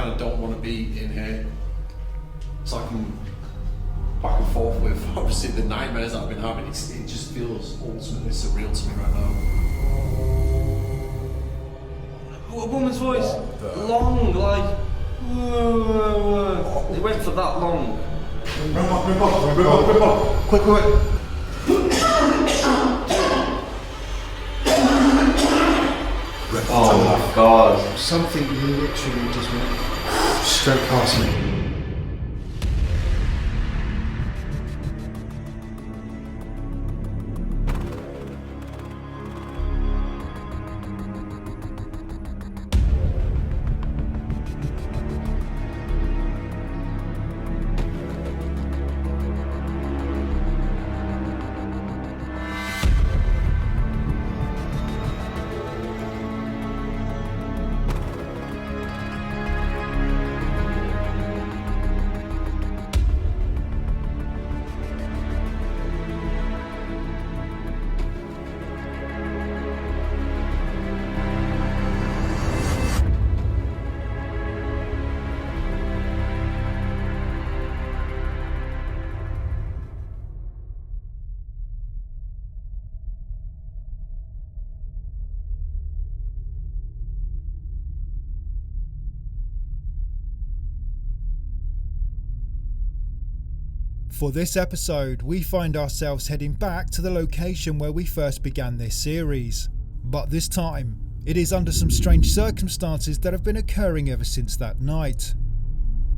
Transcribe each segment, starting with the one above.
kind of don't want to be in here. So I can back and forth with obviously the nightmares that I've been having. It just feels ultimately surreal to me right now. A woman's voice, long, like. It went for that long. Quick. Oh my god. Something literally just went straight past me. For this episode, we find ourselves heading back to the location where we first began this series. But this time, it is under some strange circumstances that have been occurring ever since that night.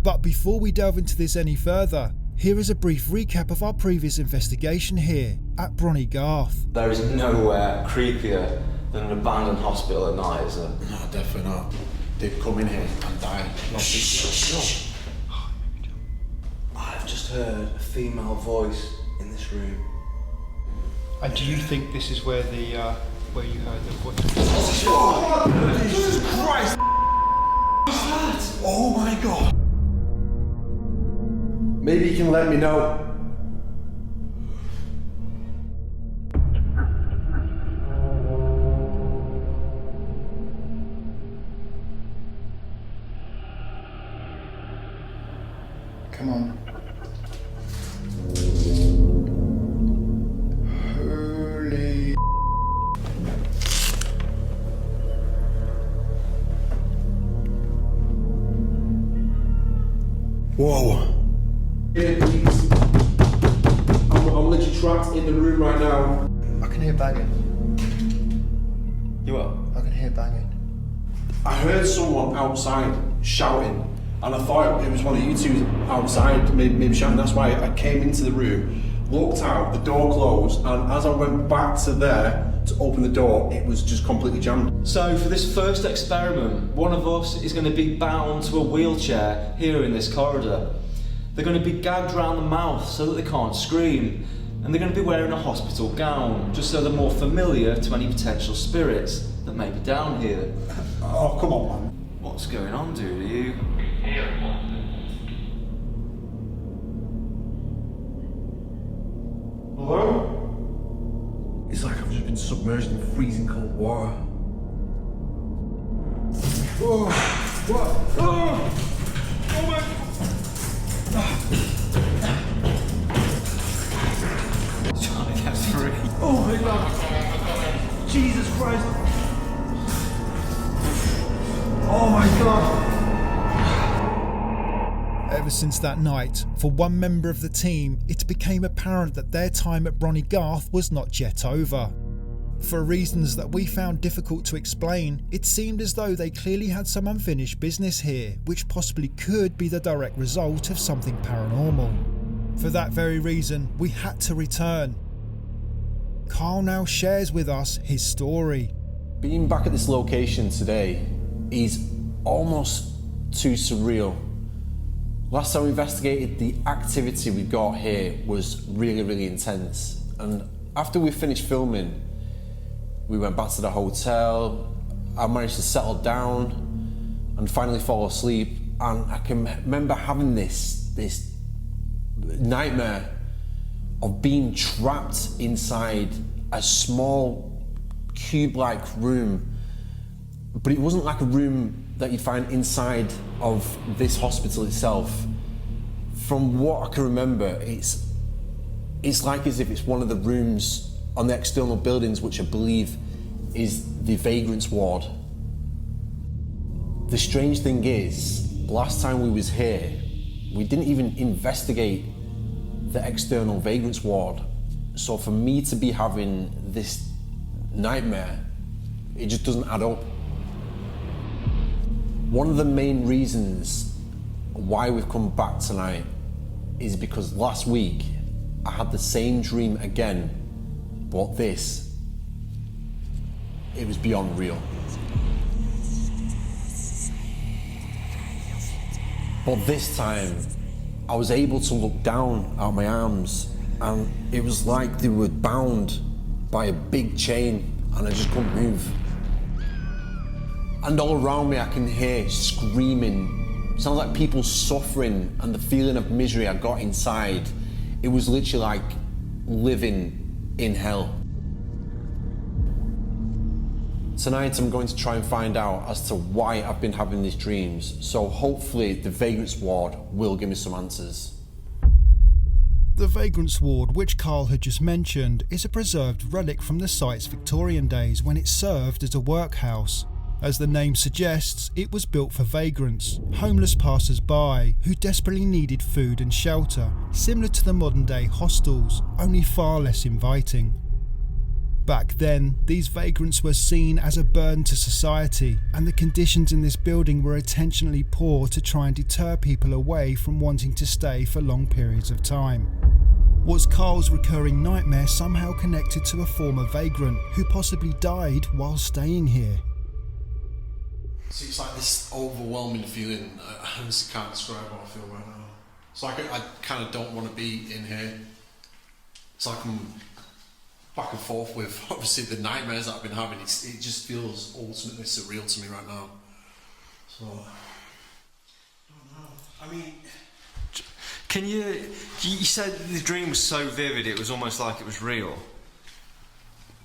But before we delve into this any further, here is a brief recap of our previous investigation here at Bron Y Garth. There is nowhere creepier than an abandoned hospital at night, is there? No, definitely not. They'd come in here and die. Shh. I've just heard a female voice in this room. And do you think this is where you heard the voice? Oh, Jesus Christ! What's that? Oh my god! Maybe you can let me know. Come on. Holy. Whoa. I'm literally trapped in the room right now. I can hear banging. You what? I can hear banging. I heard someone outside shouting, and I thought it was one of you two outside, maybe shouting. That's why I came into the room, looked out, the door closed, and as I went back to there to open the door, it was just completely jammed. So for this first experiment, one of us is going to be bound to a wheelchair here in this corridor. They're going to be gagged around the mouth so that they can't scream, and they're going to be wearing a hospital gown, just so they're more familiar to any potential spirits that may be down here. Oh, come on, man. What's going on, dude? Are you... Hello? It's like I've just been submerged in freezing cold water. Oh, what? Oh my... trying to get free? Oh my god! Jesus Christ! Oh my god! Ever since that night, for one member of the team, it became apparent that their time at Bron Y Garth was not yet over. For reasons that we found difficult to explain, it seemed as though they clearly had some unfinished business here, which possibly could be the direct result of something paranormal. For that very reason, we had to return. Karl now shares with us his story. Being back at this location today is almost too surreal. Last time we investigated, the activity we got here was really intense. And after we finished filming, we went back to the hotel. I managed to settle down and finally fall asleep. And I can remember having this nightmare of being trapped inside a small cube-like room But it wasn't like a room that you'd find inside of this hospital itself. From what I can remember, it's like as if it's one of the rooms on the external buildings, which I believe is the vagrants ward. The strange thing is, last time we was here, we didn't even investigate the external vagrants ward. So for me to be having this nightmare, it just doesn't add up. One of the main reasons why we've come back tonight is because last week I had the same dream again, but this, it was beyond real. But this time, I was able to look down at my arms, and it was like they were bound by a big chain, and I just couldn't move. And all around me I can hear screaming. Sounds like people suffering, and the feeling of misery I got inside, it was literally like living in hell. Tonight I'm going to try and find out as to why I've been having these dreams, so hopefully the vagrants ward will give me some answers. The vagrants ward, which Karl had just mentioned, is a preserved relic from the site's Victorian days when it served as a workhouse. As the name suggests, it was built for vagrants, homeless passers-by who desperately needed food and shelter, similar to the modern-day hostels, only far less inviting. Back then, these vagrants were seen as a burden to society, and the conditions in this building were intentionally poor to try and deter people away from wanting to stay for long periods of time. Was Karl's recurring nightmare somehow connected to a former vagrant who possibly died while staying here? See, it's like this overwhelming feeling. I honestly can't describe what I feel right now. It's like I kind of don't want to be in here. It's like I'm back and forth with obviously the nightmares that I've been having. It just feels ultimately surreal to me right now. So, I don't know. I mean, can you said the dream was so vivid it was almost like it was real.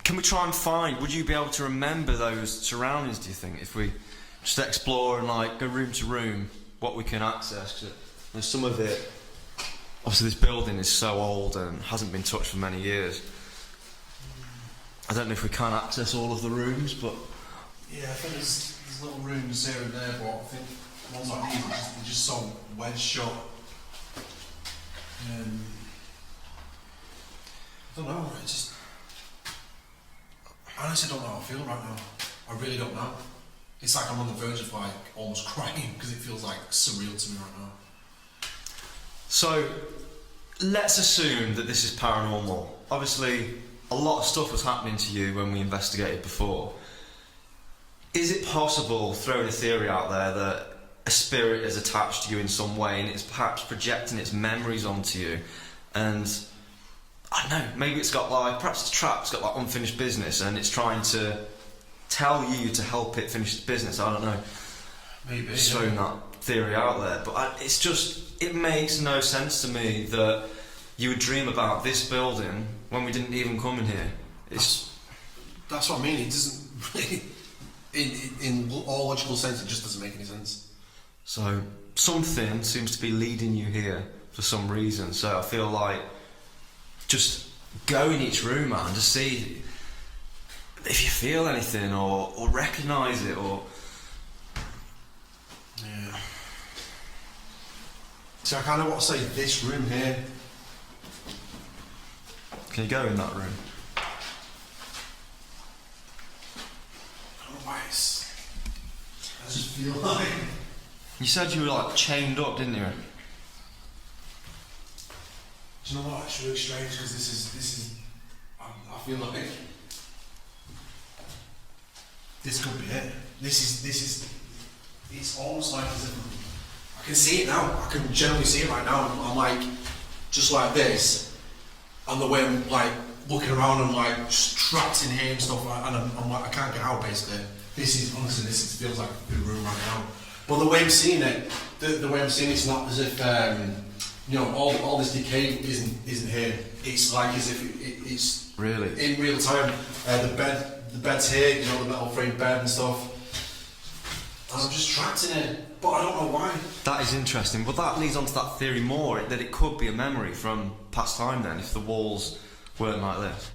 Can we try and find, would you be able to remember those surroundings, do you think, if we just explore and like go room to room, what we can access? 'Cause there's some of it, obviously this building is so old and hasn't been touched for many years. I don't know if we can access all of the rooms, but yeah, I think there's little rooms here and there, but I think ones like these are just so wedged shut. I don't know, I honestly don't know how I feel right now. I really don't know. It's like I'm on the verge of like almost crying because it feels like surreal to me right now. So, let's assume that this is paranormal. Obviously, a lot of stuff was happening to you when we investigated before. Is it possible, throwing a theory out there, that a spirit is attached to you in some way and it's perhaps projecting its memories onto you? And I don't know, maybe it's got like, perhaps it's trapped, it's got like unfinished business and it's trying to tell you to help it finish its business. I don't know. Maybe. Just throwing that theory out there. But it's just, it makes no sense to me that you would dream about this building when we didn't even come in here. That's what I mean. It doesn't really, in all logical sense, it just doesn't make any sense. So something seems to be leading you here for some reason. So I feel like just go in each room, man, just see if you feel anything or recognise it or. Yeah. So I kind of want to say this room here. Can you go in that room? I don't know why it's. I just feel like. You said you were like chained up, didn't you? Do you know what? It's really strange because this is. I feel like this could be it. This is. It's almost like as if I can see it now. I can generally see it right now. I'm like just like this, and the way I'm like looking around and like just trapped in here and stuff, and I'm like I can't get out basically. This feels like a good room right now. But the way I'm seeing it, the way I'm seeing it's not as if all this decay isn't here. It's like as if it's really in real time. The bed's here, the metal frame bed and stuff. I'm just trapped in it, but I don't know why. That is interesting. Well, that leads on to that theory more, that it could be a memory from past time then, if the walls weren't like this.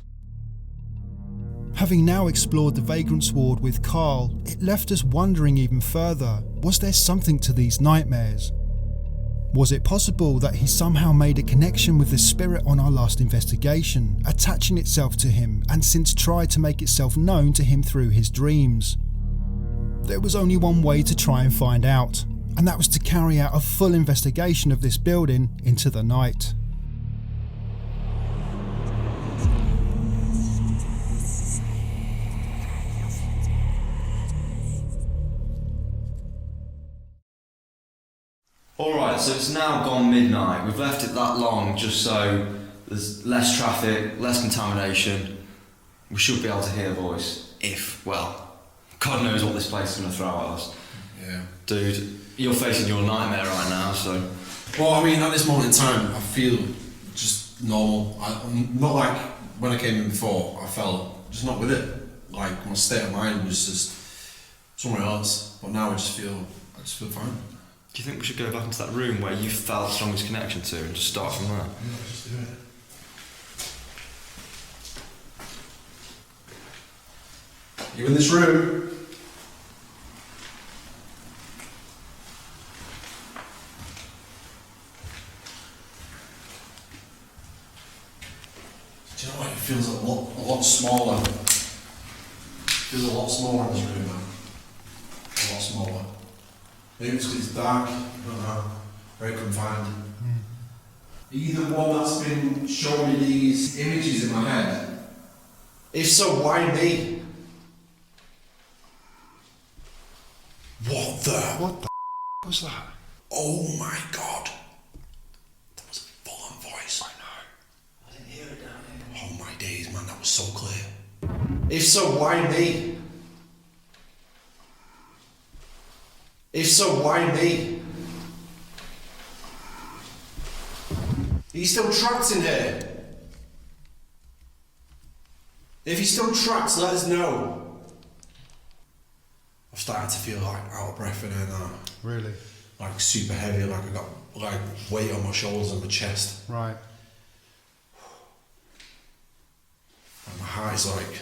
Having now explored the vagrant's ward with Karl, it left us wondering even further, was there something to these nightmares? Was it possible that he somehow made a connection with the spirit on our last investigation, attaching itself to him and since tried to make itself known to him through his dreams? There was only one way to try and find out, and that was to carry out a full investigation of this building into the night. Alright, so it's now gone midnight. We've left it that long just so there's less traffic, less contamination. We should be able to hear a voice. If, well, God knows what this place is going to throw at us. Yeah. Dude, you're facing your nightmare right now, so... Well, I mean, at this moment in time, I feel just normal. I'm not like when I came in before, I felt just not with it. Like, my state of mind was just somewhere else. But now I just feel fine. Do you think we should go back into that room where you felt the strongest connection to and just start from there? Yeah, just do it. You in this room? Do you know what? It feels a lot smaller. It feels a lot smaller in this room now. A lot smaller. Maybe it's because it's dark. I don't know. Very confined. Are you the one that's been showing me these images in my head? If so, why me? What the was that? Oh my god. That was a full-on voice. I know. I didn't hear it down here. Oh my days, man, that was so clear. If so, why me? If so, why me? Are you still trapped in here? If you're still trapped, let us know. I'm starting to feel like out of breath in here now. Really? Like super heavy, like I got like weight on my shoulders and my chest. Right. And my heart is like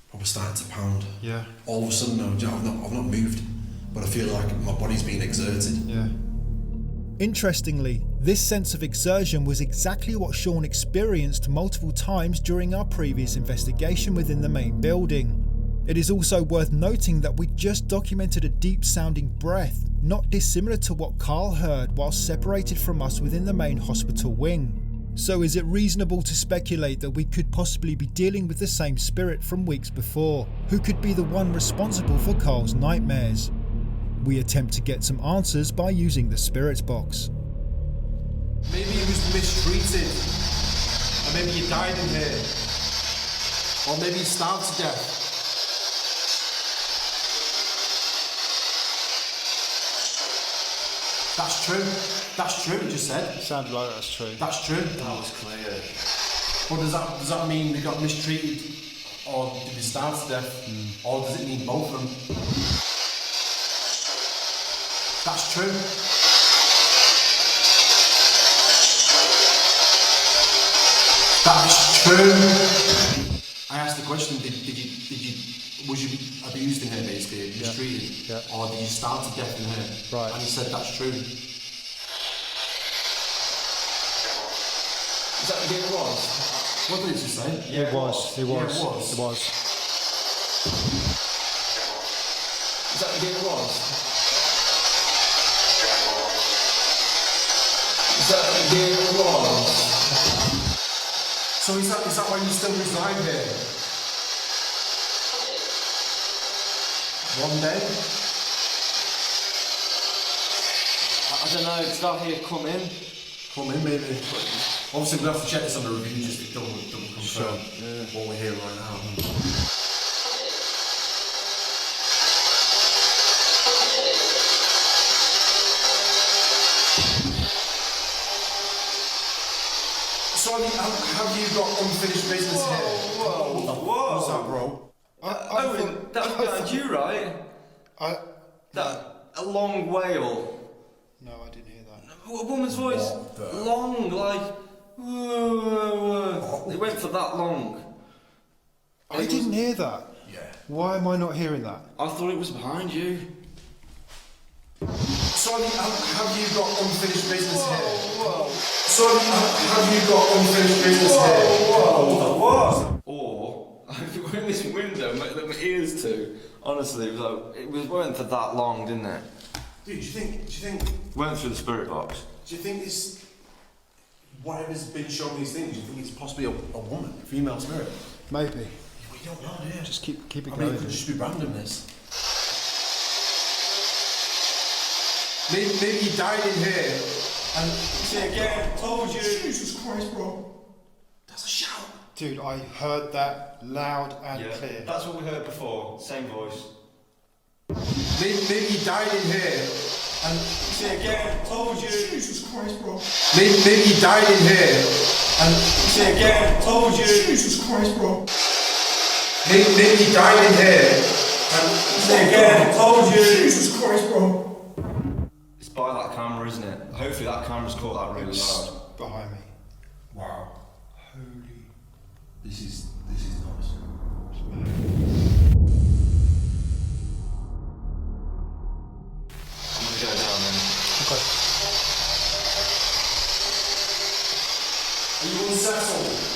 probably starting to pound. Yeah. All of a sudden, I've not moved, but I feel like my body's being exerted. Yeah. Interestingly, this sense of exertion was exactly what Sean experienced multiple times during our previous investigation within the main building. It is also worth noting that we just documented a deep-sounding breath, not dissimilar to what Karl heard while separated from us within the main hospital wing. So is it reasonable to speculate that we could possibly be dealing with the same spirit from weeks before, who could be the one responsible for Karl's nightmares? We attempt to get some answers by using the spirit box. Maybe he was mistreated, or maybe he died in here, or maybe he starved to death. That's true. That's true. You just said. It sounded like that's true. That's true. That was clear. But does that mean they got mistreated, or did they starve to death, or does it mean both of them? That's true. That's true. I asked the question: was you abused in here, basically, mistreated, Yeah. or did you starve to death in here? Right. And he said that's true. Is that what it was? What did you say? Yeah, it was. It was. Yeah, it was. It was. Is that what it was? Is that what it was? So is that why you still reside here? One day? I don't know, did I hear come in? Come in, maybe. But obviously, we'll have to check this on the review just to double confirm what we're hearing right now. So have you got unfinished business here? Whoa. What's that, bro? Owen, that was behind you, right? A long wail. No, I didn't hear that. A woman's voice. Long, like... It went for that long. I didn't hear that. Yeah. Why am I not hearing that? I thought it was behind you. So have you got unfinished business here? Whoa. So have you got unfinished business here? Whoa. Or, I went in this window, my ears too. Honestly, it went for that long, didn't it? Dude, do you think Went through the spirit box. do you think this whatever's been showing these things, do you think it's possibly a woman, a female spirit? Maybe. We don't know, yeah. Just keep it I mean, going. it could just be randomness. Maybe he died in here and See again, told you. Jesus Christ, bro. That's a shout. Dude, I heard that loud and clear. That's what we heard before. Same voice. Maybe he died in here and See again, told you. Jesus Christ, bro. Maybe he died in here and See again, told you. Jesus Christ, bro. Maybe he died in here and See again, told you. Jesus Christ, bro. It's by that camera, isn't it? Hopefully that camera's caught that really loud. Behind me. Wow. Holy. This is nice. I'm gonna go down then. Okay. Are you unsettled?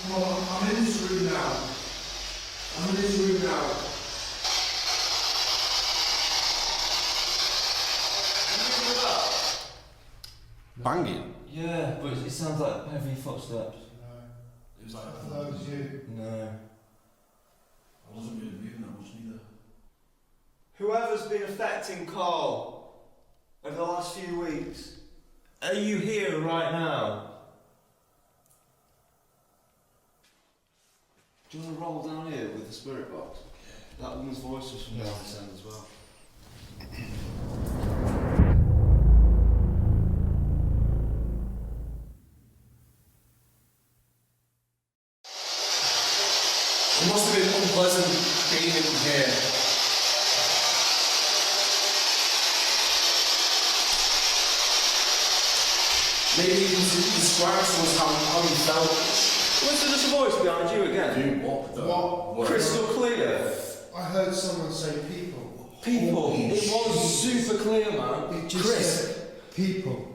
Well, I'm in this room now. Banging? Yeah, but it sounds like heavy footsteps. It was like, That was you. No. I wasn't really moving that much neither. Whoever's been affecting Karl over the last few weeks, are you here right now? Do you want to roll down here with the spirit box? Yeah. That woman's voice was from down this end as well. It must have been unpleasant being in here. Maybe you can describe to us how you felt. Was there just a voice behind you again? Dude, what the? What? Crystal clear. I heard someone say people. People. It was super clear, man. It just said people.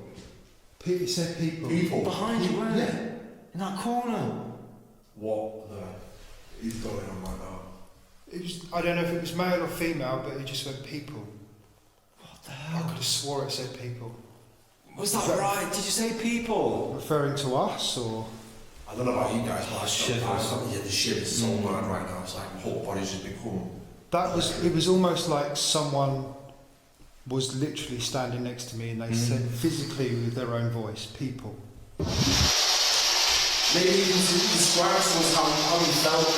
It said people. People. Behind you, where? Yeah. In that corner. What the is going on right now? It was, I don't know if it was male or female, but it just went people. What the I hell? could have swore it said people. Was that right? Did you say people? Referring to us or? I don't know about you guys, but Shivers. yeah, the shivers so bad right now. It's like my whole body's just become. It was almost like someone was literally standing next to me and they said physically with their own voice, people. Maybe you can describe to us how you felt.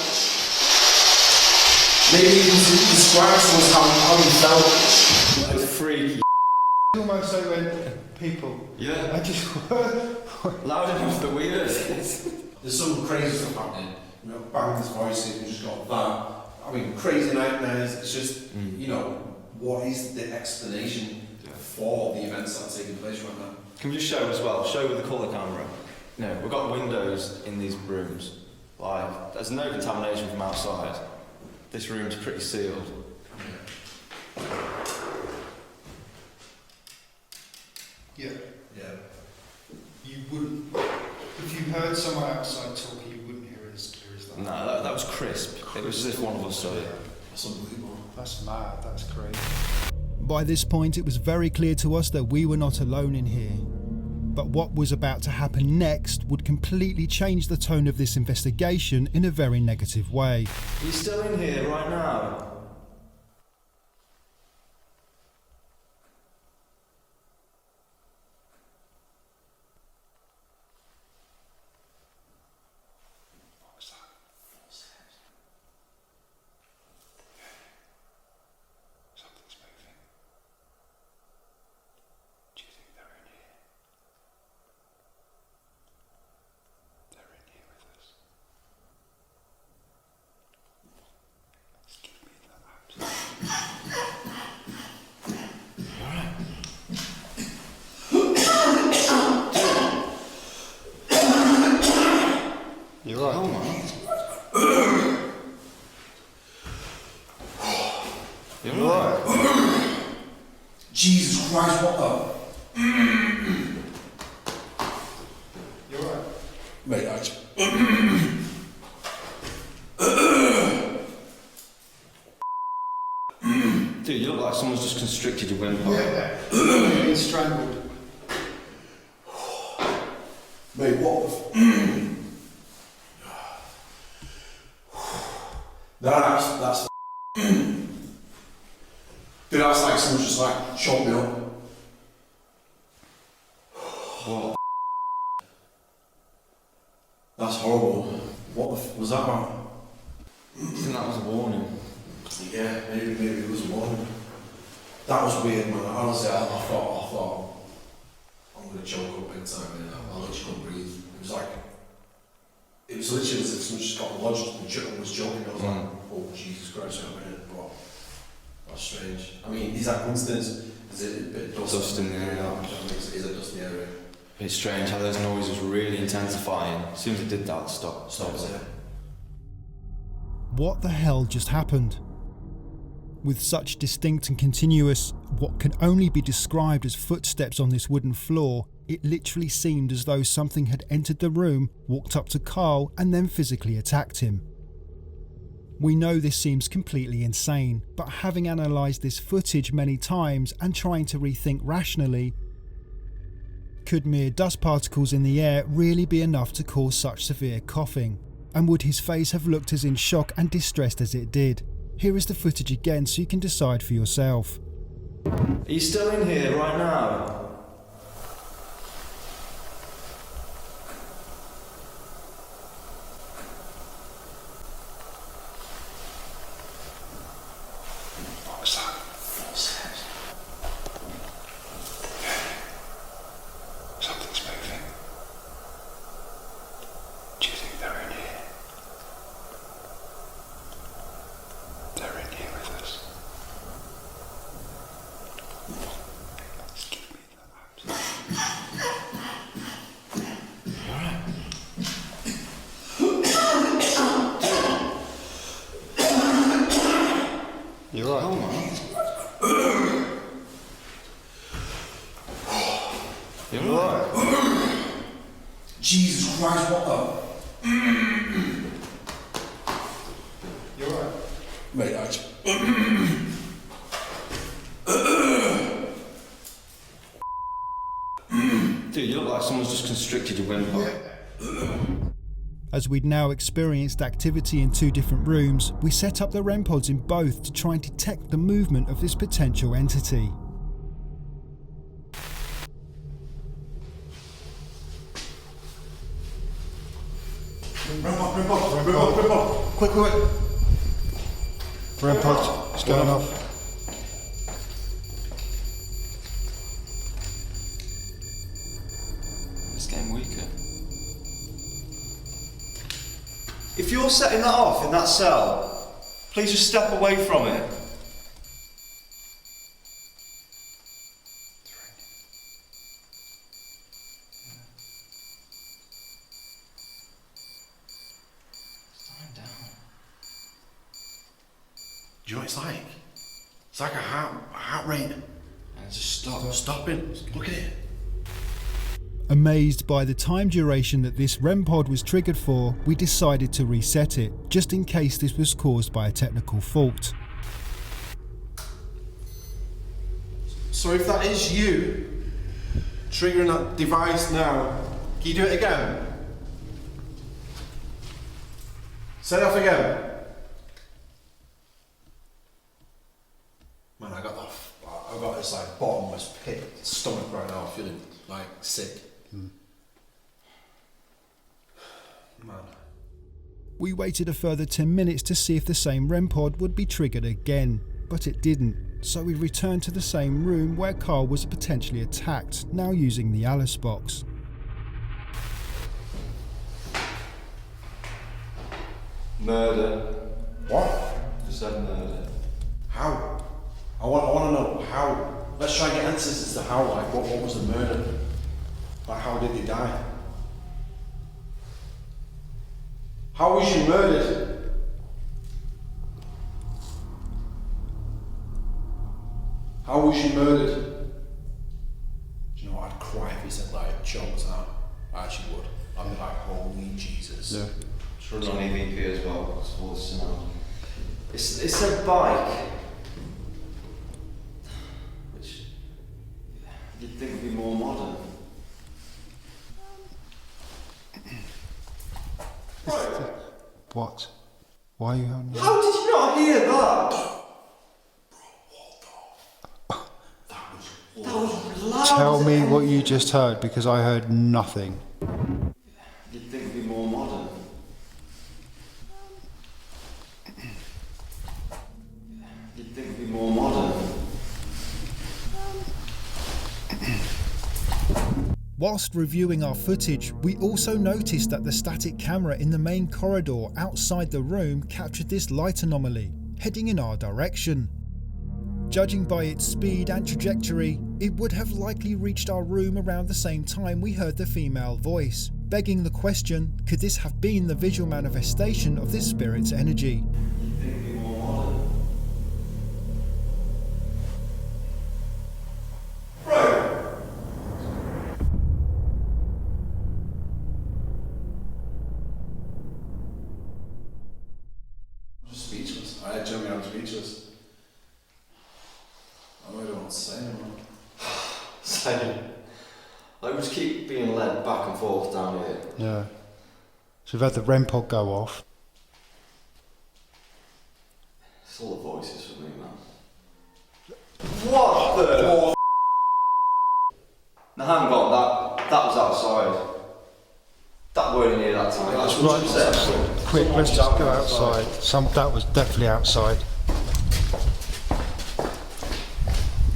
Maybe you can describe to us how you felt. That was freaky. Almost so went people. Yeah. I just Loud enough that we heard it. There's some crazy stuff happening. You know, banged his voice in, we just got that. I mean, crazy nightmares. It's just, you know, what is the explanation for the events that are taking place right now? Can we just show as well? Show with the colour camera. No, we've got windows in these rooms. Like, there's no contamination from outside. This room's pretty sealed. yeah. Yeah. You wouldn't. If you heard someone outside talking, you wouldn't hear it as clear as that. No, that was crisp. It was as if one of us said it. That's unbelievable. That's mad. That's crazy. By this point, it was very clear to us that we were not alone in here. But what was about to happen next would completely change the tone of this investigation in a very negative way. Are you still in here right now? Something's moving. Do you think they're in here? Mate, I just... Dude, you look like someone's just constricted your windpipe. Yeah. Getting strangled. Mate, what the That's Dude, that's like someone's just like shot me up. What? That's horrible. What the was that about? I think that was a warning. Yeah, maybe it was one. That was weird, man. Honestly, I thought I'm gonna choke up big time, man. I literally couldn't breathe. It was literally as if someone just got lodged and was choking. I was like, oh Jesus Christ, wait a minute. But that's strange. I mean, is that coincidence? Is it a bit of Dust in the area? Is it dust in the area? It's strange how those noises really intensifying. As soon as it did that, it stopped. Yeah. What the hell just happened? With such distinct and continuous, what can only be described as footsteps on this wooden floor, it literally seemed as though something had entered the room, walked up to Karl, and then physically attacked him. We know this seems completely insane, but having analysed this footage many times and trying to rethink rationally, could mere dust particles in the air really be enough to cause such severe coughing? And would his face have looked as in shock and distressed as it did? Here is the footage again so you can decide for yourself. Are you still in here right now? What was that? Footsteps. Something's moving. Do you think they're in here? They're in here with us. Give me that. You're right. Oh man. You're right. Jesus Christ, what the? You're right. Mate, I just... Dude, you look like someone's just constricted your windpipe. As we'd now experienced activity in two different rooms, we set up the REM pods in both to try and detect the movement of this potential entity. Rip up. Quick. REM pod, it's going off. It's getting weaker. If you're setting that off in that cell, please just step away from it. It's dying down. Do you know what it's like? It's like a heart rate. And just stop. Stopping. Look at it. Amazed by the time duration that this REM pod was triggered for, we decided to reset it, just in case this was caused by a technical fault. So if that is you triggering that device now, can you do it again? Set it off again. Man, I got this like bottomless pit stomach right now, feeling like sick. Man. We waited a further 10 minutes to see if the same REM pod would be triggered again, but it didn't, so we returned to the same room where Karl was potentially attacked, now using the Alice box. Murder. What? Just said murder. How? I want to know how. Let's try and get answers as to how. Like, what was the murder? Like, how did he die? How was she murdered? How was she murdered? Do you know what? I'd cry if he said like choked out. I actually would. I'd be like, holy Jesus. Yeah. Should run on EVP as well. It's a bike, which you'd think would be more modern. Right. What? Why are you on? How did you not hear that? That was loud. Tell me what you just heard, because I heard nothing. You'd think it'd be more modern. You'd think it'd be more modern. Whilst reviewing our footage, we also noticed that the static camera in the main corridor outside the room captured this light anomaly, heading in our direction. Judging by its speed and trajectory, it would have likely reached our room around the same time we heard the female voice, begging the question, could this have been the visual manifestation of this spirit's energy? You'd think it'd be more modern. Right. I'm just speechless. I genuinely am speechless. I don't know what to say anymore. Same. I just keep being led back and forth down here. Yeah. So we've had the REM pod go off. It's all the voices for me, man. What the? No, hang on, that was outside. That weren't in here that time. That's Right, quick, let's just go outside. That was definitely outside.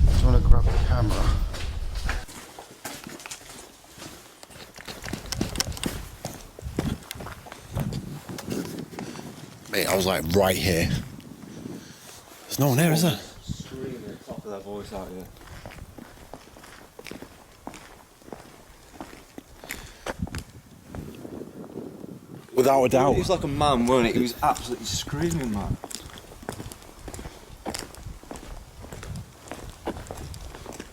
Do you want to grab the camera? Mate, I was like right here. There's no one there, is there? Screaming at the top of their voice out here. Without a doubt. He was like a man, weren't it? He was absolutely screaming, man.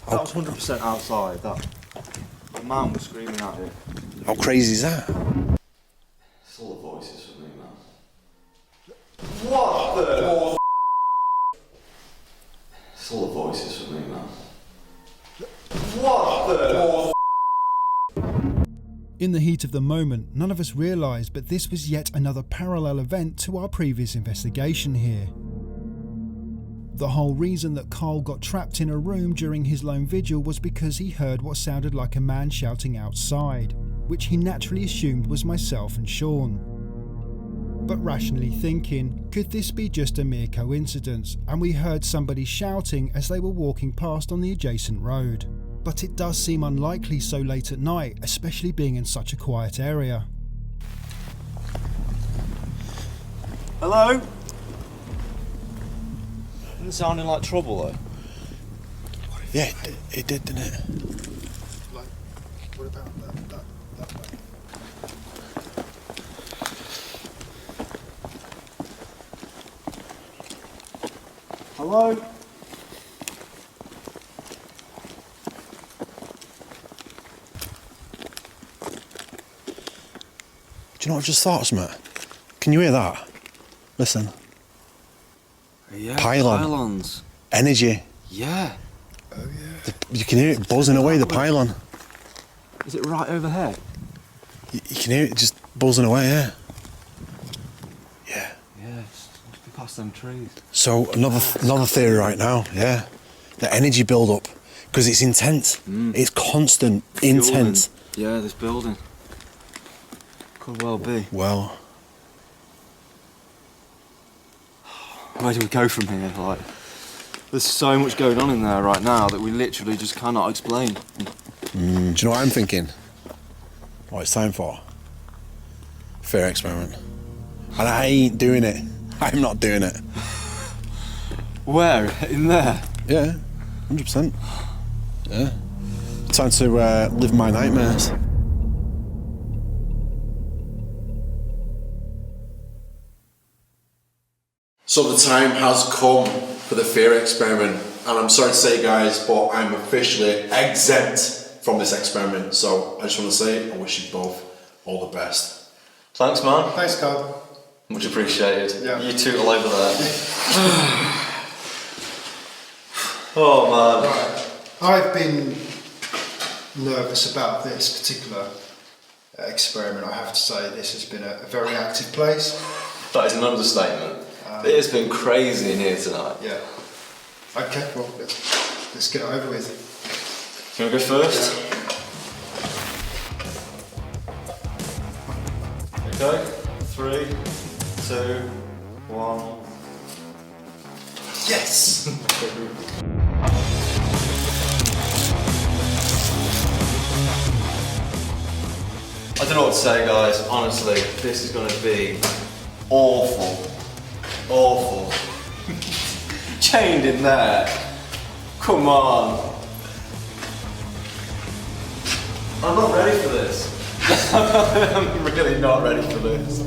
That was 100% outside. The man was screaming out here. How crazy is that? It's all the voices for me, man. What the? It's all the voices for me, man. What the? In the heat of the moment, none of us realised, but this was yet another parallel event to our previous investigation here. The whole reason that Karl got trapped in a room during his lone vigil was because he heard what sounded like a man shouting outside, which he naturally assumed was myself and Sean. But rationally thinking, could this be just a mere coincidence, and we heard somebody shouting as they were walking past on the adjacent road? But it does seem unlikely so late at night, especially being in such a quiet area. Hello? Didn't sounding like trouble though. Yeah, it did, didn't it? Like, what about that way? Hello? Do you know what I just thought, Smith? Can you hear that? Listen. Yeah, Pylon. pylons. Energy. Yeah. Oh yeah. You can hear it buzzing away, the pylon. Is it right over here? You can hear it just buzzing away, yeah. Yeah. Yeah, it's must be past them trees. So another theory right now, yeah. The energy build up, because it's intense. It's constant, intense. Building. Yeah, this building. Could well be. Well, Where do we go from here? Like, there's so much going on in there right now that we literally just cannot explain. do you know what I'm thinking? What it's time for? Fear experiment. And I ain't doing it. I'm not doing it. Where? In there? Yeah, 100%. Yeah. Time to live my nightmares. So the time has come for the fear experiment, and I'm sorry to say, guys, but I'm officially exempt from this experiment. So I just want to say I wish you both all the best. Thanks, man. Thanks, Carl. Much appreciated. Yeah. You two all over there. Oh, man. Right. I've been nervous about this particular experiment. I have to say this has been a very active place. That is an understatement. It has been crazy in here tonight. Yeah. Okay, well, let's get it over with. Do you want to go first? Yeah. Okay. 3, 2, 1. Yes! I don't know what to say, guys. Honestly, this is going to be awful. Awful. Chained in there. Come on. I'm not ready for this. I'm really not ready for this.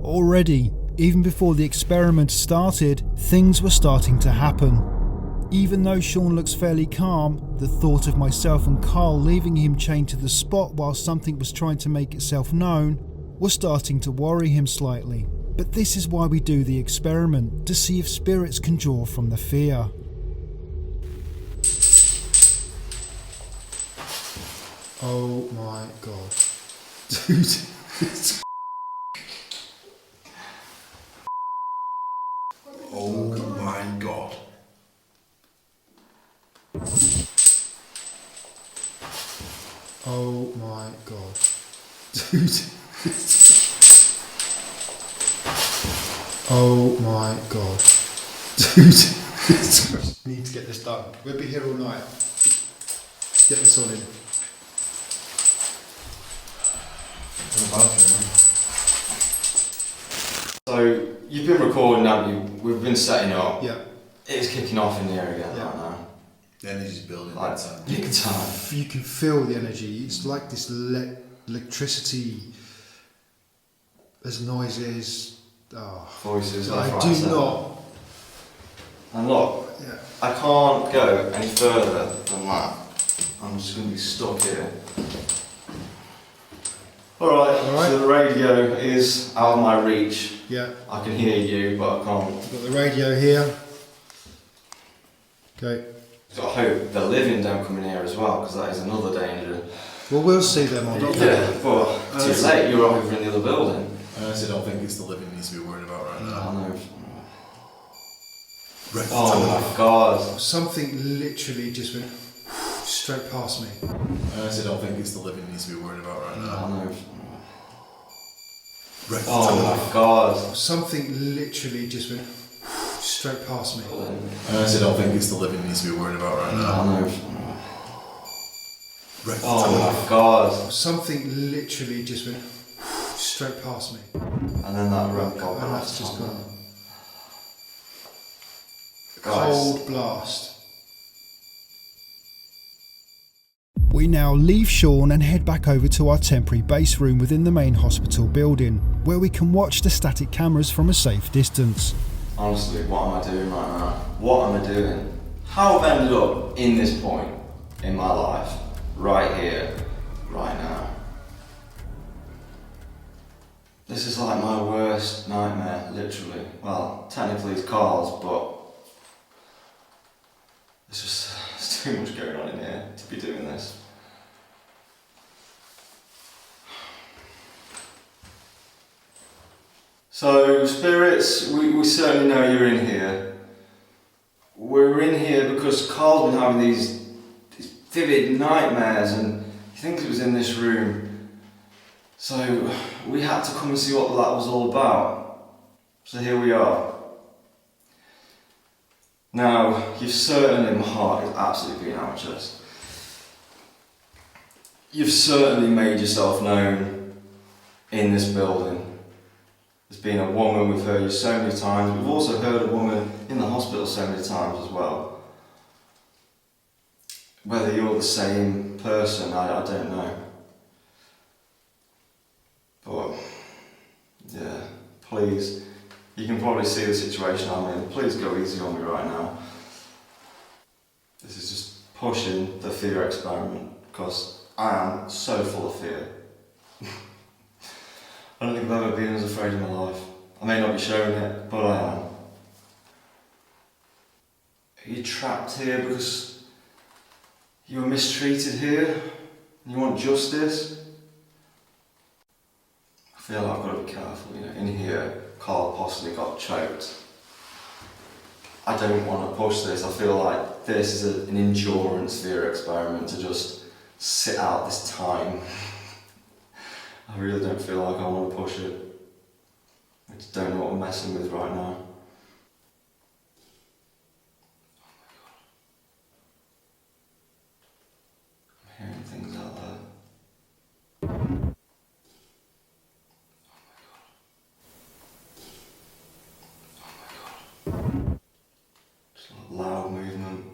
Already, even before the experiment started, things were starting to happen. Even though Sean looks fairly calm, the thought of myself and Karl leaving him chained to the spot while something was trying to make itself known was starting to worry him slightly. But this is why we do the experiment, to see if spirits can draw from the fear. Oh my god. Dude. Oh my god. Oh my god. Dude. Oh my god. Dude. We need to get this done. We'll be here all night. Get this on in. So, you've been recording, haven't you? We've been setting up. Yeah. It's kicking off in here again Yeah. right now. The energy's building Like, that time. big time. You can feel the energy. It's like this electricity. There's noises. Oh. Voices. I left, right, do centre. not. And look, Yeah. I can't go any further than that. I'm just going to be stuck here. Alright, Alright. so the radio is out of my reach. Yeah. I can hear you, but I can't. We've got the radio here. Okay. So I hope the living don't come in here as well, because that is another danger. Well, we'll see them on. Yeah, but too late, you're over in the other building. I honestly don't think it's the living needs to be worried about right I now. know. Right. Oh my god. Something literally just went straight past me. I honestly don't think it's the living needs to be worried about right I now. know. Right. Oh my god. Something literally just went straight past me. I honestly don't think it's the living needs to be worried about right now. I know. Right. Oh my god. Something literally just went straight past me. And then that rope got And that's just gone. Guys. Cold blast. We now leave Sean and head back over to our temporary base room within the main hospital building, where we can watch the static cameras from a safe distance. Honestly, what am I doing right now? What am I doing? How have I ended up in this point in my life? Right here, right now. This is like my worst nightmare, literally. Well, technically it's Karl's, but there's too much going on in here to be doing this. So, spirits, we certainly know you're in here. We're in here because Karl's been having these vivid nightmares and he thinks it was in this room. So, we had to come and see what that was all about. So here we are. Now, you've certainly, my heart is absolutely beating out my chest. You've certainly made yourself known in this building. There's been a woman, we've heard you so many times. We've also heard a woman in the hospital so many times as well. Whether you're the same person, I don't know. But, yeah, please, you can probably see the situation I'm in. Please go easy on me right now. This is just pushing the fear experiment, because I am so full of fear. I don't think I've ever been as afraid in my life. I may not be showing it, but I am. Are you trapped here because you were mistreated here and you want justice? I feel like I've got to be careful, in here, Karl possibly got choked. I don't want to push this. I feel like this is an endurance fear experiment to just sit out this time. I really don't feel like I want to push it. I just don't know what I'm messing with right now. I'm hearing things out there. Just like loud movement.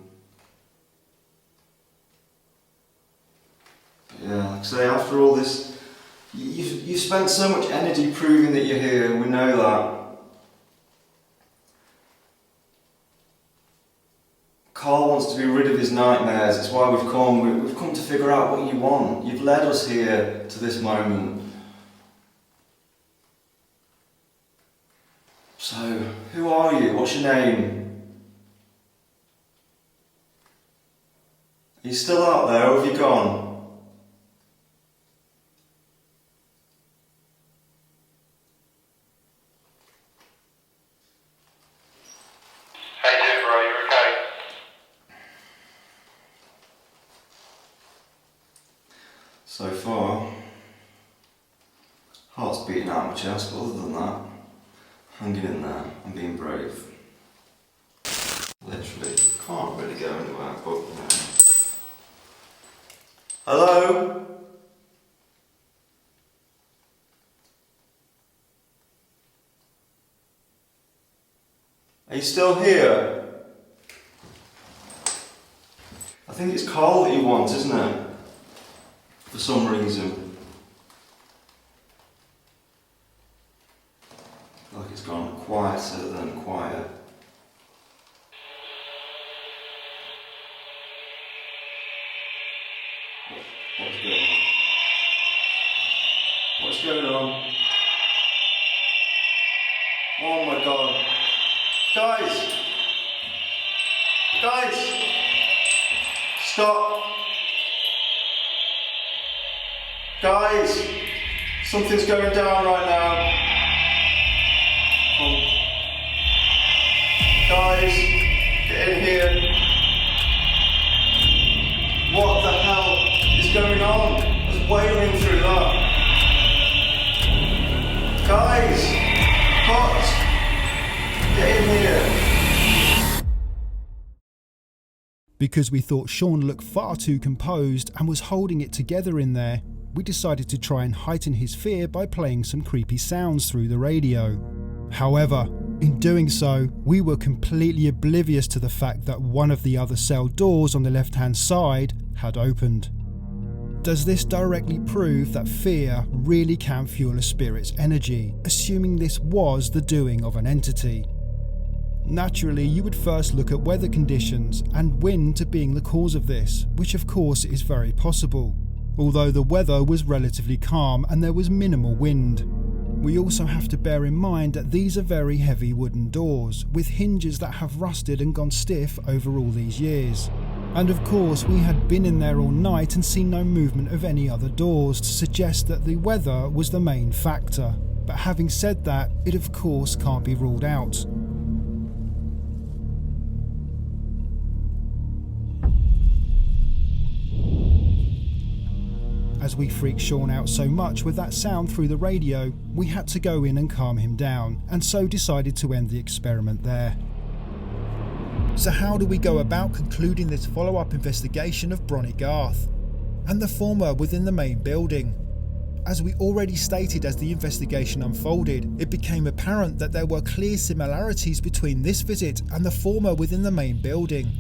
But yeah, like I say, after all this, you've spent so much energy proving that you're here, we know that. Karl wants to be rid of his nightmares, it's why we've come. We've come to figure out what you want. You've led us here to this moment. So, who are you? What's your name? Are you still out there, or have you gone? So far, heart's beating out my chest, but other than that, hanging in there and being brave. Literally, can't really go anywhere, but Hello? Are you still here? I think it's Karl that you want, isn't it? For some reason. I feel like it's gone quieter than quiet. What's going on? What's going on? Oh my god. Guys! Guys! Stop! Guys! Something's going down right now. Come. Guys! Get in here. What the hell is going on? There's wailing through that. Guys! Cut! Get in here. Because we thought Sean looked far too composed and was holding it together in there, we decided to try and heighten his fear by playing some creepy sounds through the radio. However, in doing so, we were completely oblivious to the fact that one of the other cell doors on the left-hand side had opened. Does this directly prove that fear really can fuel a spirit's energy, assuming this was the doing of an entity? Naturally, you would first look at weather conditions and wind to being the cause of this, which of course is very possible, although the weather was relatively calm and there was minimal wind. We also have to bear in mind that these are very heavy wooden doors, with hinges that have rusted and gone stiff over all these years. And of course, we had been in there all night and seen no movement of any other doors to suggest that the weather was the main factor. But having said that, it of course can't be ruled out. As we freaked Sean out so much with that sound through the radio, we had to go in and calm him down, and so decided to end the experiment there. So how do we go about concluding this follow-up investigation of Bron Y Garth and the former within the main building? As we already stated as the investigation unfolded, it became apparent that there were clear similarities between this visit and the former within the main building.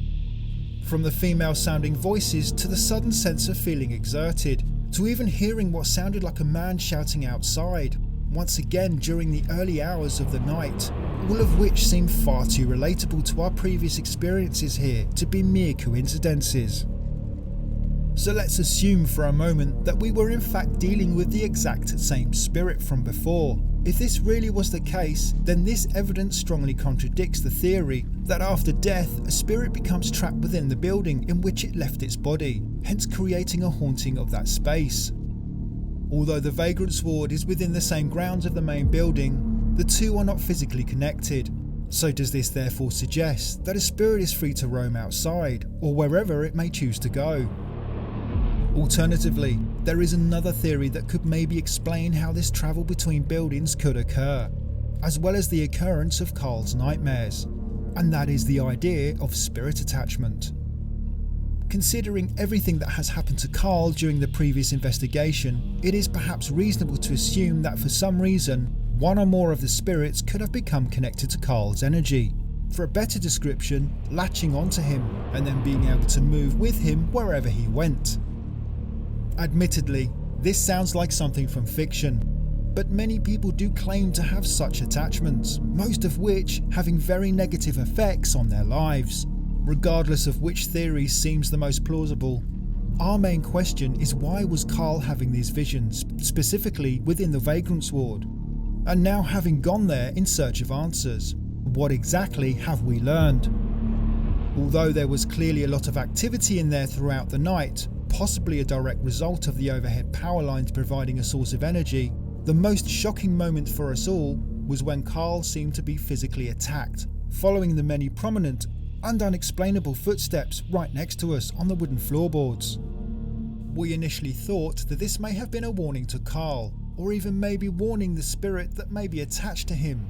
From the female sounding voices to the sudden sense of feeling exerted, to even hearing what sounded like a man shouting outside, once again during the early hours of the night, all of which seemed far too relatable to our previous experiences here to be mere coincidences. So let's assume for a moment that we were in fact dealing with the exact same spirit from before. If this really was the case, then this evidence strongly contradicts the theory that after death, a spirit becomes trapped within the building in which it left its body, hence creating a haunting of that space. Although the Vagrants Ward is within the same grounds of the main building, the two are not physically connected. So does this therefore suggest that a spirit is free to roam outside, or wherever it may choose to go? Alternatively, there is another theory that could maybe explain how this travel between buildings could occur, as well as the occurrence of Karl's nightmares, and that is the idea of spirit attachment. Considering everything that has happened to Karl during the previous investigation, it is perhaps reasonable to assume that for some reason, one or more of the spirits could have become connected to Karl's energy. For a better description, latching onto him and then being able to move with him wherever he went. Admittedly, this sounds like something from fiction, but many people do claim to have such attachments, most of which having very negative effects on their lives. Regardless of which theory seems the most plausible, our main question is why was Karl having these visions, specifically within the Vagrants Ward? And now having gone there in search of answers, what exactly have we learned? Although there was clearly a lot of activity in there throughout the night, possibly a direct result of the overhead power lines providing a source of energy, the most shocking moment for us all was when Karl seemed to be physically attacked, following the many prominent and unexplainable footsteps right next to us on the wooden floorboards. We initially thought that this may have been a warning to Karl, or even maybe warning the spirit that may be attached to him.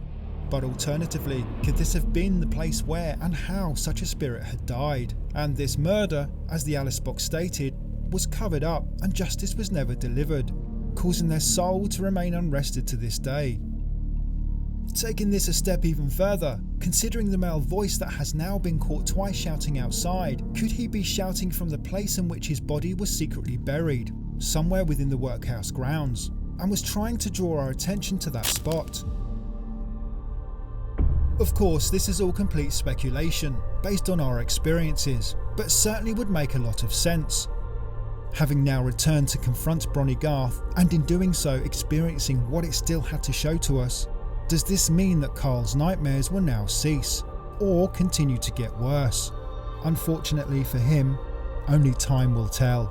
But alternatively, could this have been the place where and how such a spirit had died? And this murder, as the Alice box stated, was covered up and justice was never delivered, causing their soul to remain unrested to this day. Taking this a step even further, considering the male voice that has now been caught twice shouting outside, could he be shouting from the place in which his body was secretly buried, somewhere within the workhouse grounds, and was trying to draw our attention to that spot? Of course, this is all complete speculation, based on our experiences, but certainly would make a lot of sense. Having now returned to confront Bron Y Garth, and in doing so experiencing what it still had to show to us, does this mean that Karl's nightmares will now cease, or continue to get worse? Unfortunately for him, only time will tell.